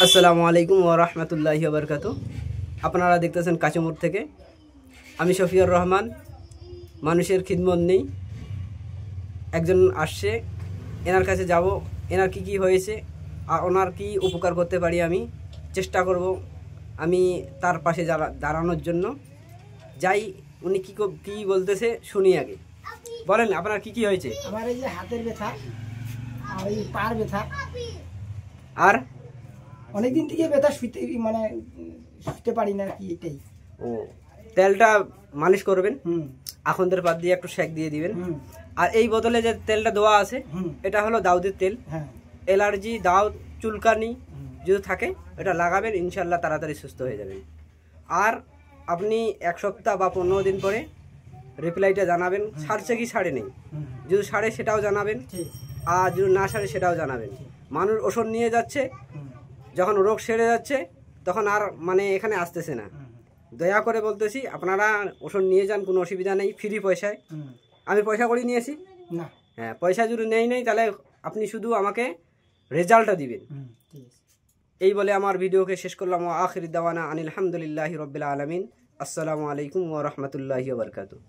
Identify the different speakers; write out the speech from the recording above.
Speaker 1: আসসালামু আলাইকুম ওয়া রাহমাতুল্লাহি ওয়া বারাকাতুহু। আপনারা দেখতেছেন কাঁচামোড় থেকে। আমি শফিউর রহমান। মানুষের খিদমত নেই। একজন আসছে, এনার কাছে যাব, এনার কি হয়েছে আর ওনার কি উপকার করতে পারি আমি চেষ্টা করব আমি তার পাশে দাঁড়ানোর জন্য। যাই, উনি কি বলতেছে শুনি আগে। বলেন আপনার কি হয়েছে?
Speaker 2: আমার এই যে হাতের ব্যথা আর এই পার ব্যথা,
Speaker 1: আর
Speaker 2: অনেকদিন থেকে ব্যথা, শুতে পারি না কি, এটাই।
Speaker 1: ও, তেলটা মালিশ করবেন,
Speaker 2: হুম
Speaker 1: আখন্দের পাত দিয়ে একটু সেক দিয়ে দিবেন।
Speaker 2: হুম
Speaker 1: আর এই বোতলে যে তেলটা দেওয়া আছে এটা হলো দাউদের তেল।
Speaker 2: হ্যাঁ
Speaker 1: অ্যালার্জি, দাউদ, চুলকানি যদি থাকে এটা লাগাবেন, ইনশাল্লাহ তাড়াতাড়ি সুস্থ হয়ে যাবেন। আর আপনি 1 সপ্তাহ বা 15 দিন পরে রিপ্লাইটা জানাবেন, সারছে কি সারে নেই। যদি সারে সেটাও জানাবেন, আর যদি না সারে সেটাও জানাবেন। মানুষ ওষুধ নিয়ে যাচ্ছে, যখন রোগ সেরে যাচ্ছে তখন আর এখানে আসতেছে না। দয়া করে বলতেছি আপনারা ওষুধ নিয়ে যান, কোনো অসুবিধা নেই, ফ্রি পয়সায়। আমি পয়সা করে নিয়েছি
Speaker 2: না,
Speaker 1: হ্যাঁ, পয়সা যদি নেই তাহলে আপনি শুধু আমাকে রেজাল্টটা দিবেন। এই বলে আমার ভিডিওকে শেষ করলাম। আখির দাওয়ানা আনিল হামদুলিল্লাহি রাব্বিল আলামিন। আসসালামু আলাইকুম ওয়া রাহমাতুল্লাহি ওয়া বারাকাতুহু।